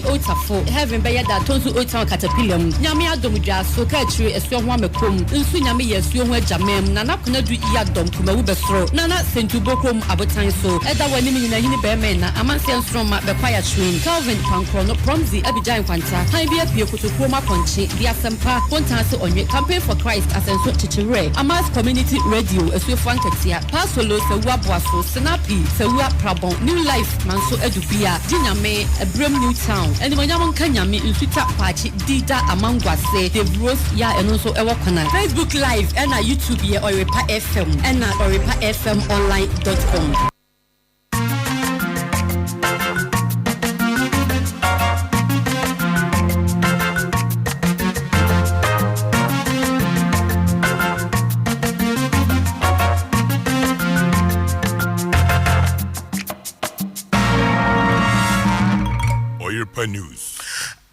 Kwan Otafo Heaven Beya da Tonsu Otan Caterpillar Nyame adom dwa so ka chire esuo ho amekom nsu nyame yesuo ho agyamem na nakona du iya dom kuma wo besoro na sentubokom abotan so eda wani nyina hini be men na amanse nsroma be kwaya train Calvin Pankro no Promzi Abidjan Kwanta han bi apie kotokuro makonche di asempa kontase onwe campaign for Christ asenso Tertiary Amas Community Radio esuo fankatia pasolo sewa boaso snappy sewa prabon New Life manso edubia dinyame ebrem New Town eni monyam nkanyame nsuta pachi dida amangwase the Rose ya eno so ewo kana Facebook Live and YouTube ye Oyerepa FM and orepafmonline.com. Oyerepa News.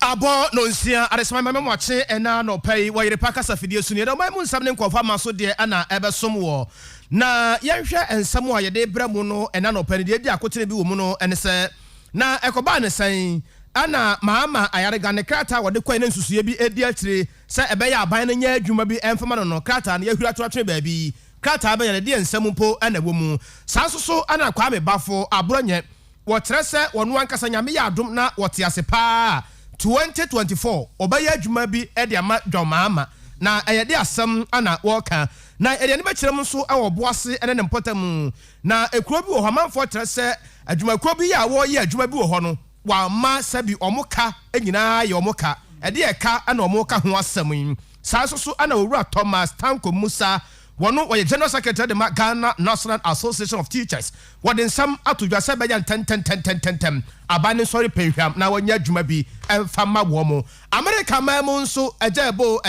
Abo no nsia adesema memo ache ena no pay Oyerepa kasa fidie sunu na mai munsam ne nkofo maso de ana ebesom wo na yenhwe ensam a yede bra mu no ena no pay de akotene bi wo mu no ene se na ekoba ne san ana mahama ayarega ne krata wode kwan ne nsusuye bi edi atire se ebe ya aban ne nya adwuma bi emfama no krata na yahura to ba bi krata ba yede ensam mpo ana wo mu sansoso ana kwa me bafo aboranye wo trese wonu ankasa nyame ya adom na wote ase pa 2024 obaya adwuma bi e de ama dwomama na eyede asem ana woka na ede ne be kirem so awoboase ene ne mpotam na ekuro bi wo homanfo trese adwuma kuro bi ya wo ye adwuma bi wo ho no wa ma sabi omoka enyina ye omoka ede eka ana omoka ho asem sansoso ana owura Thomas Tanko Musa wono wo General Secretary de Ghana National Association of Teachers wodin sam atodwa se beyan 10 abane sorry penhwam na wonya adwuma bi emfama wo mo America mamu nso ejebo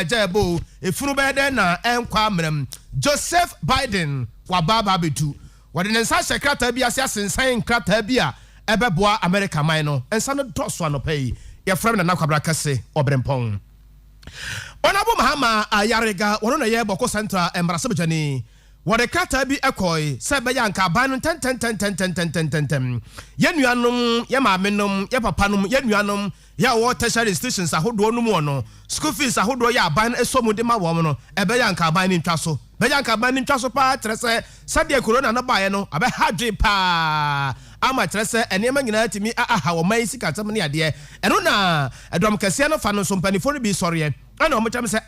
efunu bede na enkwa amrem Joseph Biden wa baba betu wodin nsa secretary bi ase asensan krata bi a ebeboa America man no ensa no doso anopai ye frem na nakwabra kase obrempon Onabo Mahama Ayarega wono na ye boko central embrasebjani wode kata bi ekoi se be yanka ban 10 ye nuanom ye maamenom ye papanom ye nuanom ya wo tertiary institutions ahodo no mu no school fees ahodo ya ban esomu de ma wo no ebe yanka ban ni ntwaso be yanka ban ni ntwaso pa trese sade corona no bae no abe hadwe pa ama trese enema nyina timi aha wo mai sika tam ne ade eno na edom kase no fa no so mpanifo no bi sɔre ana o mocham se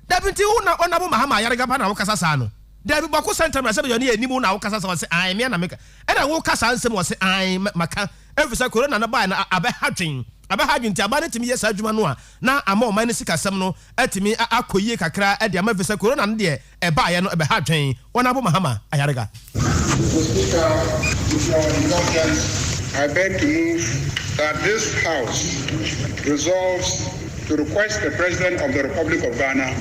dabinti una onabo Mahama Ayarega pa na wo kasa sa no dabi bako center na sebe yoni enimu na wo kasa sa wo se ai me na meka ena wo kasa nsem wo se ai maka efisa corona na bae na abe hadwen ti abane timi yesa adwuma no a na ama o man sika sem no atimi akoyie kakra e de ama efisa corona no de e bae no ebe hadwen onabo Mahama Ayarega. I beg to move that this House resolves to request the President of the Republic of Ghana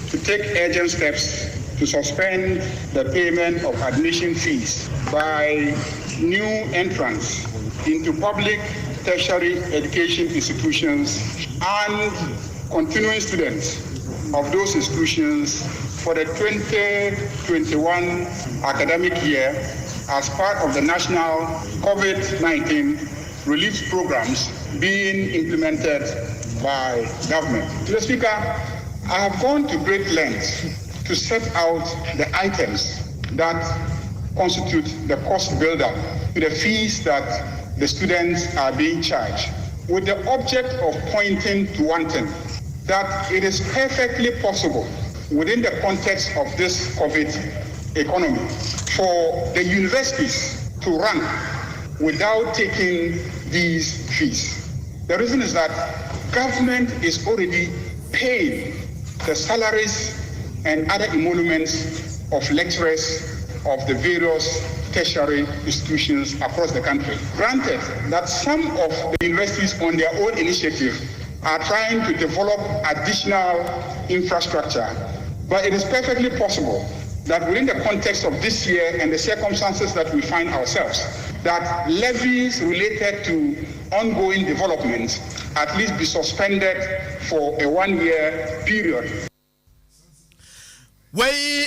to take urgent steps to suspend the payment of admission fees by new entrants into public tertiary education institutions and continuing students of those institutions for the 2021 academic year as part of the national COVID-19 relief programs being implemented by government. Mr. Speaker, I have gone to great lengths to set out the items that constitute the cost buildup to the fees that the students are being charged, with the object of pointing to one thing, that it is perfectly possible within the context of this COVID economy for the universities to run without taking these fees. The reason is that government is already paying the salaries and other emoluments of lecturers of the various tertiary institutions across the country. Granted that some of the universities on their own initiative are trying to develop additional infrastructure, but it is perfectly possible that within the context of this year and the circumstances that we find ourselves, that levies related to ongoing developments at least be suspended for a 1-year period. Wey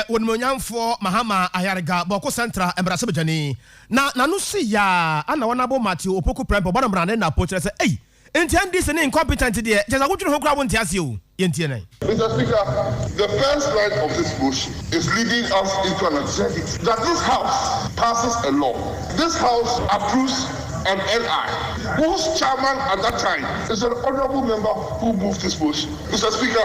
wonmonyamfo Mahama Ayarega boko central embrasebjani na no si ya ana wonabo Matthew opoku prempo bonamrane na potre se Intend this and incompetent there. Just I want you to grab one to ask you. Mr. Speaker, the first line of this motion is leading us into an absurdity that this House passes a law. This House approves an LI, whose chairman at that time is an honorable member who moved this motion. Mr. Speaker,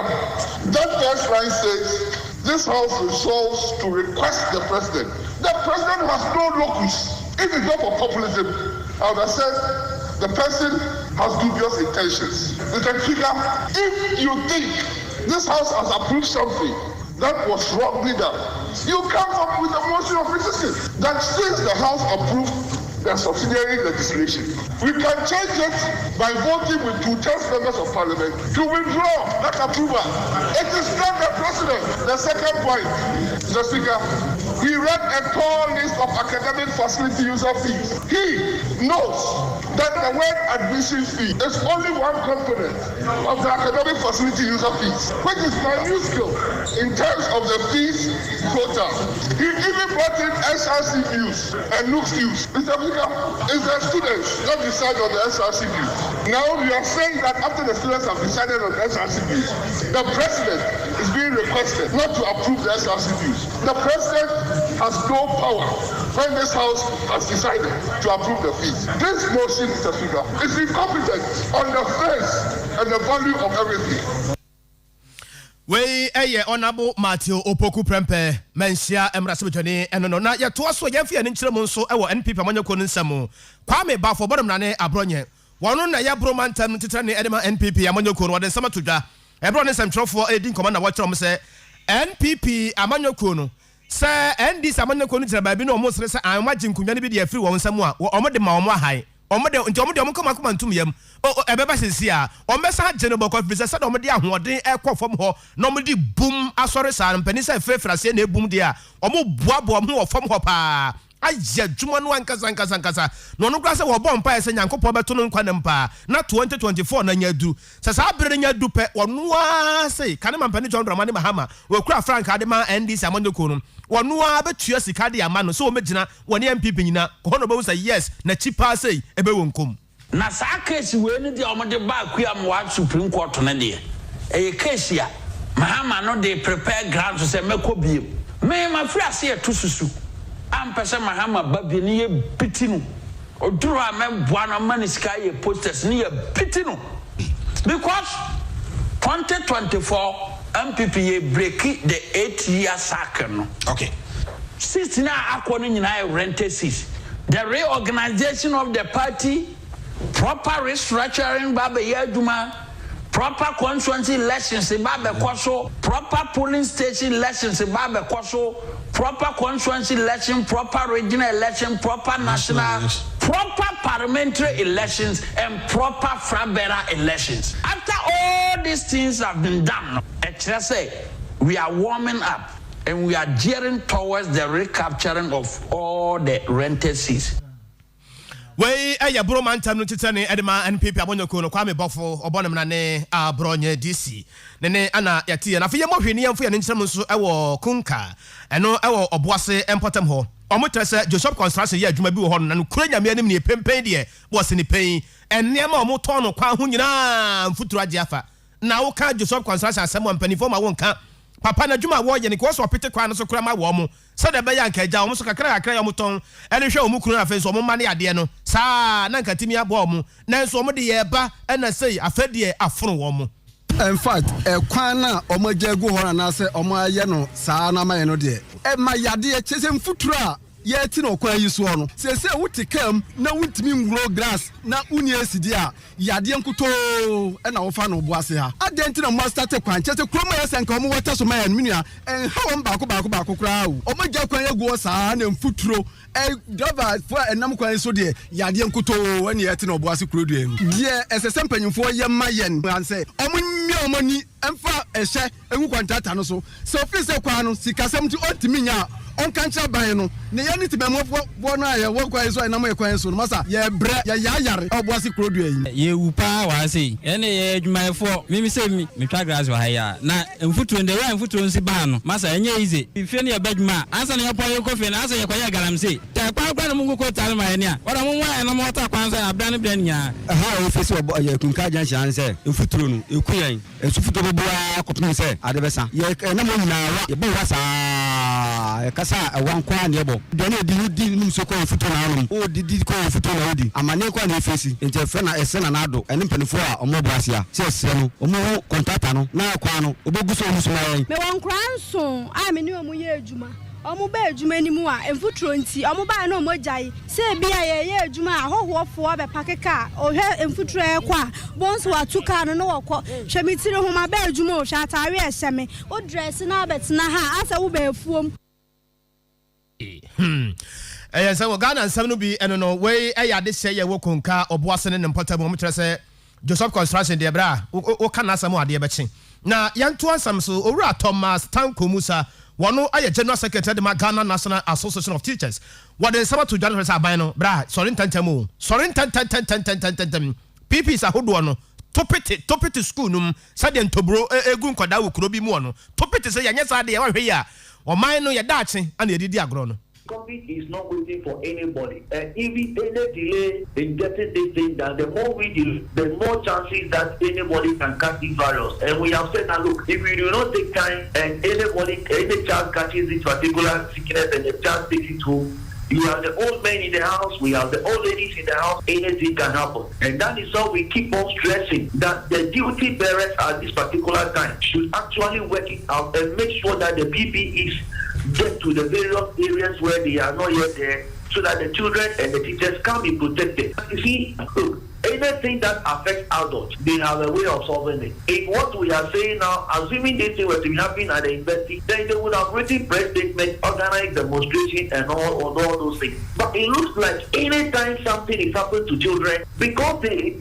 that first line says this House resolves to request the President. The President has no locus. If it's not for populism, I would have said the person has dubious intentions. Mr. Speaker, if you think this House has approved something that was wrongly done, you come up with a motion of criticism that since the House approved the subsidiary legislation, we can change it by voting with 2/3 members of parliament to withdraw that approval. It is not the President. The second point, Mr. Speaker, he read a tall list of academic facility user fees. He knows that the word admission fee is only one component of the academic facility user fees, which is minuscule in terms of the fees total. He even brought in SRC views and NUC's views. Mr. Speaker, it's the students that decide on the SRC views. Now you are saying that after the students have decided on the SRC views, the President is being requested not to approve the SRC views. The President has no power when this House has decided to approve the fees. This motion, Mr. Speaker, is incompetent on the face and the value of everything. We honorable Matthew Opoku Prempe mensia emrasibetani eno na ye to so ye fie ne nkyeremu nso e wo NPP amanyako nsamo Kwame Bafo bodom na ne abronye wono na ye bromantam tetere ne edema NPP amanyako no wode nsama todwa ebro ne semtrofo edin koma na watchom se NPP amanyako no se NDC amanyako no tira ba bi no mo sere se amagye nkunya ne bi de afiri wo nsamo a omo de ma omo ahai omode koma ntum yam ebeba sesi a ombesa gye no bokɔ fisa sɛ omode ahoɔden ɛkɔ fam hɔ na omode bum asɔre saa mpani sɛ frɛfrase na ebum de a omo boaboa mo wɔ fam hɔ paa ayɛ dwuma no ankasa no no kra sɛ wo bɔ mpa sɛ nyankopɔ bɛto no nkwa ne mpa na 2024 na nya du sɛ saa bere nya du pɛ wɔno a sɛ kane mampani John Dramani Mahama wo kura frank ade ma NDC amandoko no wɔno a betua sika de ama no so wo megina wɔne MPP nyina kɔ no bɛwu sɛ yes na chipa sɛ ebe wonkom na saa case we ni de omode ba akuam wa Supreme Court ne de e case ya Mahama no de prepare ground to say mekɔ biem me ma free ase eto susu am pese Mahama ba bi ne ye pitinu oduro a me boa no man sika ye posters ne ye pitinu because 2024 MPP ye break the 8-year cycle no okay 16 akɔ no nyina rented seats the reorganization of the party proper restructuring baba yaduma proper constituency elections baba kwaso proper polling station elections baba kwaso proper constituency election proper regional election proper national proper parliamentary elections and proper frabera elections. After all these things have been done, I say we are warming up and we are gearing towards the recapturing of all the rented seats. We bromantam no titane edema NPP abonyoko no Kwame Bafo obonem na ne abronye DC ne ana yate na fe yemhwe ne yemfo ya ne nkyerem nso ewo kunka eno ewo oboase empotem ho omotrese Joseph Construction ye adwuma bi wo ho na no kura nyame anim ne pempen de bo se ne pen enema omoto no kwa ho nyina mfuturu age afa na wo ka Joseph Construction asem ampanifo ma wo nka papa na dwuma wo ye ne ko so pete kwa no so kura ma wo mo se de be ya nka ja wo so kakra ya wo ton ene hwe wo mu kunu afa so wo ma ne ade no saa na nkatimi abo wo na nso wo de ye ba na sei afadie aforo wo mo. In fact, kwan na omojagu ho na se omoaye no saa na maye no de ma yade chese mfutura ye ti no kwan yi so no se wuti kam na wuntimi ngro grass na uni asidi a yade nkuto na wo fa no bo ase ha adenti na mo start kwan chese kroma ye senka omo wata so maye no minua ha won baako kra o omoja kwan yegu saa na mfuturo driver for enam kwan so de yade nkuto na ye ti no bo ase kro dua mu de esese mpanyimfo ye mayen an say omani emfa ehye engu kwantata no so office kwan no sikasem ti ontimi nya on kancha ban no ne ya ni tibemo bo na ye wo kwan so na mo kwan so no masa ye bre ye yare oboase krodu yi ye wupa wa sei ene ye adwumayefo mimi se mi twa grass wa haya na mfuturo nde wa mfuturo nsi ba no masa enye ize fie ne ye badwuma ansa ne ye po ye kofi na ansa ye kwa ye galamse ta kwa na mungu ko tale ma ene a wala mo wa na mo ta kwan sa abdan bdan nya ha o fesi obo ye kunka jan shan se mfuturo no ekuyan esufuturo bo akopin se adebesa ye na mo nyina wa ye bo wasa ye kasa wan kwa ne bo de na di num so ko mfuturo na no o di ko mfuturo na odi amane kwa na fesi nje fe na ese na ado ene mpanifo a omo bo asia se ese no omo contractor no na kwa no oboguso omo so mayen me wan kranso a me ni omo ye adwuma omo ba adwuma ni mu a emfuturo nti omo ba na omo jai se bia ye adwuma ahohofo be pakeka ohwe emfuturo e kwa bonso watuka no no wokọ hwemitire ho ma ba adwuma o hwa atare eseme o dress na betena ha asa wo ba efuom so Ghana nsam no bi eno no we eyade se ye wo konka oboase ne mpota mo mkyere se Joseph Construction de bra o kana asam ade be chi na yanto ansam so owura Thomas Tanko Musa wono aye General Secretary de Ghana National Association of Teachers what the sabato General aban no bra sorry ntantam PP sa hodo no topete school num sade ntobro egu nkwada wo kuro bi mu no topete se yanye sa de ye wa hwe ya o man no ye dache ana ye didi agro no. COVID is not waiting for anybody. And even any delay in getting this thing done, the more we delay, the more chances that anybody can catch this virus. And we have said that, look, if we do not take time and any child catches this particular sickness and the child takes it home, you have the old men in the house, we have the old ladies in the house, anything can happen. And that is how we keep on stressing that the duty bearers at this particular time should actually work it out and make sure that the PPEs get to the various areas where they are not yet there so that the children and the teachers can be protected. You see, look, anything that affects adults, they have a way of solving it. In what we are saying now, assuming this thing were to be happening at the university, then they would have written press statements, organized demonstration and all those things. But it looks like anytime something is happening to children, because they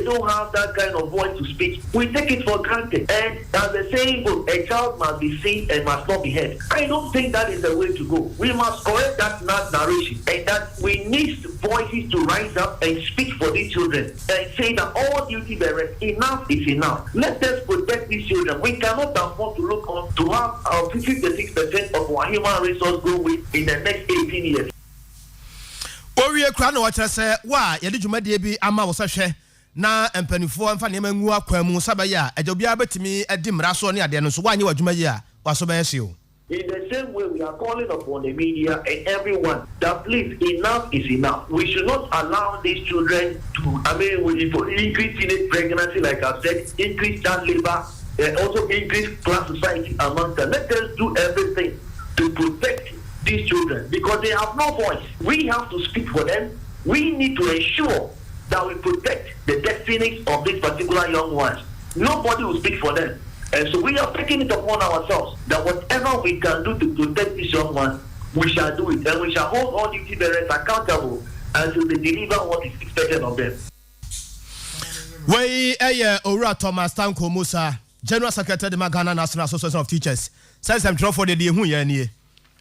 don't have that kind of voice to speak, we take it for granted. And as the saying goes, a child must be seen and must not be heard. I don't think that is the way to go. We must correct that narration, and that we need voices to rise up and speak for these children and say that all duty bearers, enough is enough. Let us protect these children. We cannot afford to look on to have 56% of our human resource go with in the next 18 years. Owie kra na wacha se wa ye de dwumadie bi ama wo sahwe na empanifo amfa ne mangu akwamu sabaya ajobia betimi adi mraso ne ade no so wa nye wadwumayi a waso ba yesi o. In the same way, we are calling upon the media and everyone that please, enough is enough. We should not allow these children to, for increase teenage pregnancy, like I said, increase child labor, and also increase class society among them. Let us do everything to protect these children because they have no voice. We have to speak for them. We need to ensure that we protect the destinies of these particular young ones. Nobody will speak for them. And so we are taking it upon ourselves that whatever we can do to protect these young ones, we shall do it. And we shall hold all duty bearers accountable until they deliver what is expected of them. We Owura Thomas Tanko Musa, General Secretary of the Ghana National Association of Teachers, says I'm draw for the day who ye.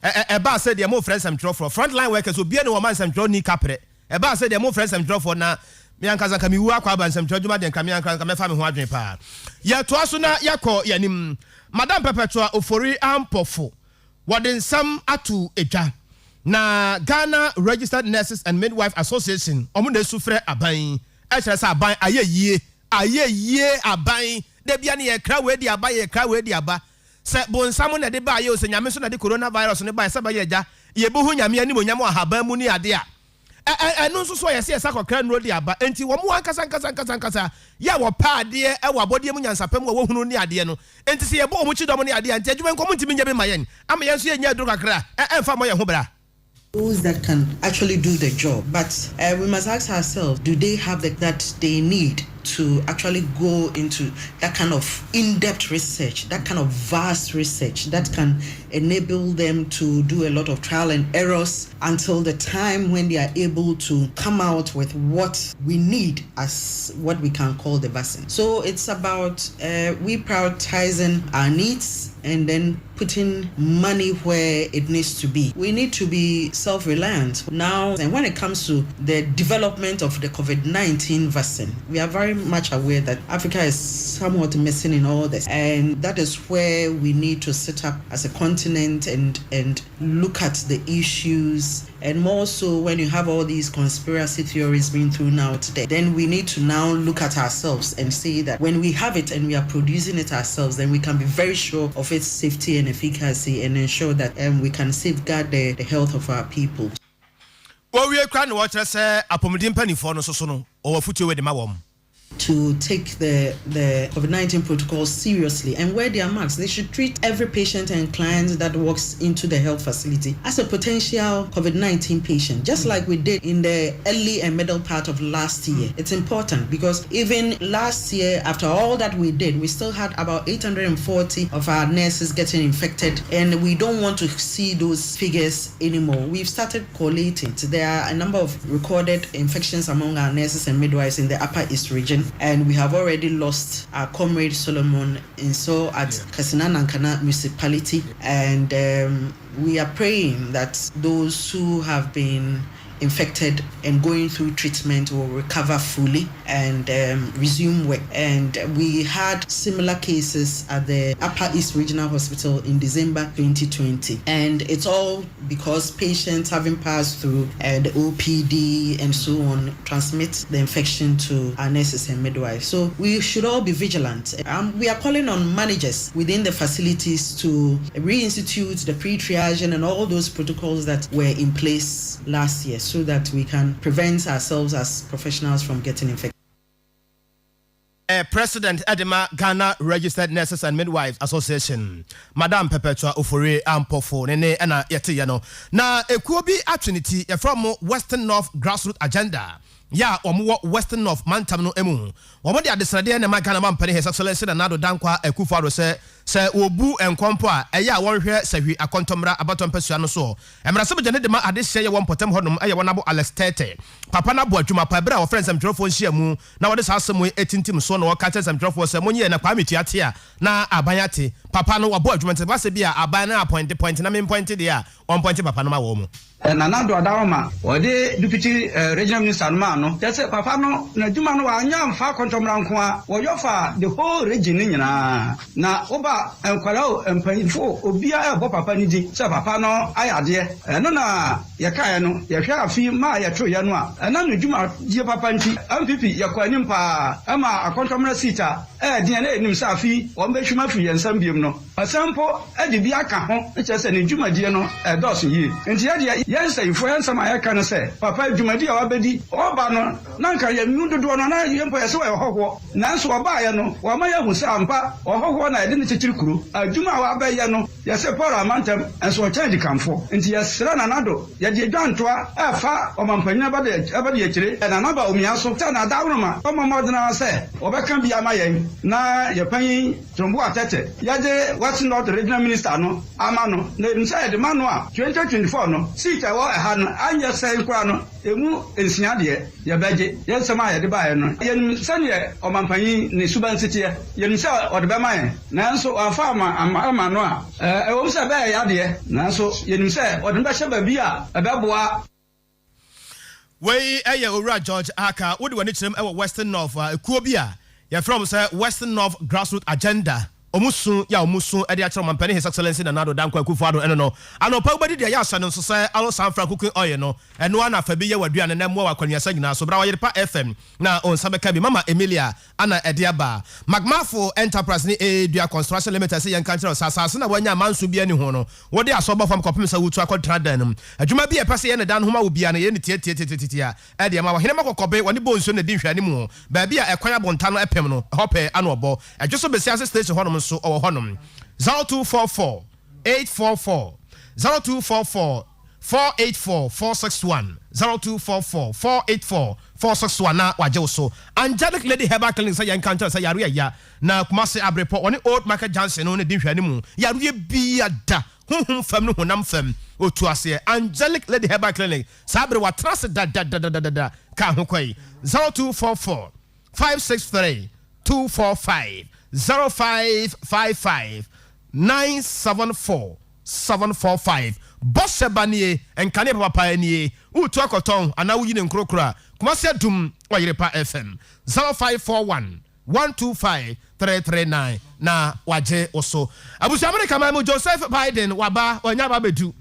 Eba said they're more friends I'm draw for. Frontline workers will be any woman some draw ni capre. Eba said they're more friends I'm draw for na. Miankaza kami wa kwa ban sem twadwuma den kami anka kami fa me ho adwen pa ya to aso na yakọ yanim Madam Perpetua Ofori Ampofo woden sam atu edwa na Ghana Registered Nurses and Midwife Association omo na sufre aban e kire sa aban ayeyie aban de bia ne ye kra we di aba ye kra we di aba se bon sam na de ba ye o se nyame so na de coronavirus ne ba se ba ye ja ye bo hu nyame ani bo nyame ahaban mu ni ade a no so so yesi esa kokra no di aba enti wo mu ankasa ya wo pa ade e wo abodie mu nyansapem wo hunu ni ade no enti se ye bo mu chidom ni ade enti adwuma nko mu ntimi nya be mayen ama yenso ye nya duro kakra emfa mo ye ho bra. Those that can actually do the job, but we must ask ourselves, do they have that they need to actually go into that kind of in-depth research, that kind of vast research that can enable them to do a lot of trial and errors until the time when they are able to come out with what we need as what we can call the vaccine. So it's about we prioritizing our needs and then putting money where it needs to be. We need to be self-reliant now. And when it comes to the development of the COVID-19 vaccine, we are very much aware that Africa is somewhat missing in all this. And that is where we need to sit up as a continent and look at the issues. And more so when you have all these conspiracy theories being thrown out today, then we need to now look at ourselves and say that when we have it and we are producing it ourselves, then we can be very sure of its safety and efficacy and ensure that we can safeguard the health of our people. Well, we are trying to watch us apomidin penny for no sono or future with the mawam. To take the COVID-19 protocol seriously, and where they are marked, they should treat every patient and client that walks into the health facility as a potential COVID-19 patient, just like we did in the early and middle part of last year. It's important because even last year, after all that we did, we still had about 840 of our nurses getting infected, and we don't want to see those figures anymore. We've started collating. There are a number of recorded infections among our nurses and midwives in the Upper East region. And we have already lost our comrade Solomon Inso at Kasina Nankana municipality. And we are praying that those who have been infected and going through treatment will recover fully and resume work. And we had similar cases at the Upper East Regional Hospital in December 2020. And it's all because patients having passed through the OPD and so on transmit the infection to our nurses and midwives. So we should all be vigilant. We are calling on managers within the facilities to reinstitute the pre-triaging and all those protocols that were in place last year, so that we can prevent ourselves as professionals from getting infected. President Edema Ghana Registered Nurses and Midwives Association, Madam Perpetua Ofori Ampofo Nene Ena Yeti Yano. Na ekuobi atrinity from Western North Grassroots Agenda. Ya omo Western North Mantam no emu. Omo de adesrade na Ghana mampani His Excellency na Nado Dankwa Akufo-Addo se obu enkompo a eya wonhwe sahwi akontomra abaton pesua no so emrase bejane de ma adehye ye wonpotem hodom eye wonabo Alex Tete papa na bo adwuma pa bra wo friends am trofo nhia mu na wode sa asem etintim so no ka tensam trofo se monye na kwa metiate a na abanyate papa no wabo adwuma nte base bia aban na point na me point de a on point papa no ma wo mu na Nado Adawoma ode deputy regional minister no tese papa no na adwuma no anya mfa akontomra nko a wo yofa the whole region nyina na oba enkwalao empanyifo obia ebo papa ni di se papa no ayade no na yekae no yehwe afi ma yetro ye no a na no dwuma die papa nti MPP yakwani mpa ama akontomra sita de na enim se afi o mbehwuma fi yensam biem no asampo de bi aka ho eche se ne dwuma die no edos yi nti ye yensayifo yensam ayeka no se papa dwuma die a wabedi oba no nanka ye nudodo no na yempo ye se wo hoho nanso oba ye no wo ma yahu se ampa ohoho na ede ne kuru adwuma wa abaye no yese Paul Amantem enso change kamfo nti yesra na Nado ye de dwantoa afa omampanyina abade yekire na naba omiaso ta na dawroma omamodena se obeka bia mayen na yepanyin Trombo Atete ye de Western North Regional Minister no amano na nsa de mano a 2024 no sita wo ha no anya se nkwa no emu ensia de ye beje yensema ye de bae no ye sane omampanyin ne subansite ye nsa ode be mayen nanso afama ama no a wo se be ya de nanso yenim se ode be hye ba bi a ebeboa we eye Owura George Aka wode wani kyerem e Western North ekuo bi a ye from say Western North Grassroots Agenda omusu ya omusu e de akere mampani His Excellency na Nado Dankwa Akufo-Addo eno no anopa ubadi de ya asa no so say alo San Francisco oye no eno ana fa bi ye waduane na mo wakwanuasa nyina so bra Oyerepa FM na onsabeka bi mama Emilia ana ediaba Magmafo Enterprise ni Edua Construction Limited say yan kanche sasase na wanya manso bi ani ho no wode asoba fam kopem sa wutu akotra dan adwuma bi e pese ye ne dan homa obi ana ye ne tie e de ma wa hene makokobe woni bonso na di hwani mu ba bi a ekwan abonta no epem no hope ana obo adwoso besiase station honom so owo honom 0244 844 0244 484 461 0244 484 461 na waje so Angelic Lady Herbal Clinic say encounter say yare ya na Kumasi Abrepo one Old Market Johnson no ne di hwani mu yare bia da honhom fam no honam fam otu ase Angelic Lady Herbal Clinic sabre wa trust da ka ho kwai 0244 563 245 0555 974 745 Bosse banie enkane papa nie utu akoton ana wuyi ne nkrokra Kumasi adum Oyerepa FM 0541 125 339 na waje oso abusu America ma mu Joseph Biden waba onya ba bedu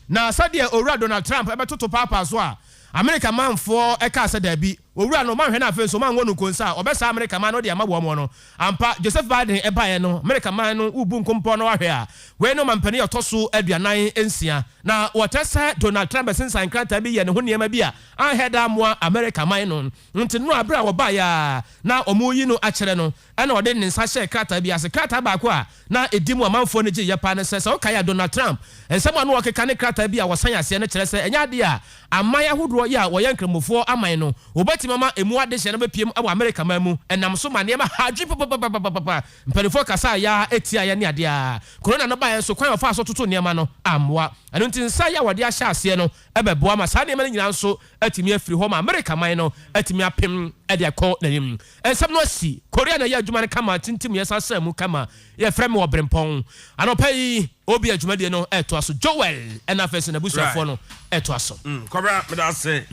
na sade owura Donald Trump ebetoto papa so a America manfo eka se da bi owura no manhwe na afen so manwo no konsa obesa America man no de amabo mo no ampa Joseph Biden ebaye no America man no ubu nkompo no wahwe a we no mampani otoso aduanan ensia na wotesa Donald Trump sensan krata bi ye ne ho niema bi a anheda mo America man no nti no abra wo ba ya na omuyi no akere no ana ode ne nsa hye krata bi ase krata ba ko a na edimu amanfo ne gye yepa ne se o kaya Donald Trump ensem anu okeka ne krata bi a wosan ase ne kire se enya de a amaya hodro ya wo yankremofo aman no obati mama emu ade hye na bepiem abo America mamu enam so ma niema hadwi papa mpanifo kasa ya etia ya ne ade a corona no ba yen so kwan ofa so toto niema no amwa anu nti nsa ya wode ahye ase no ebeboa ma sa niema nyina nso atimi afiri ho ma America man no atimi apem ade akọ na nim ensem no si Korea na ya adwuma ne kama tintim yesa samu kama ye frem wo brempon anopai obi adwuma de no eto aso Joel ena fese na busuafo no eto aso kobra me da say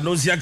no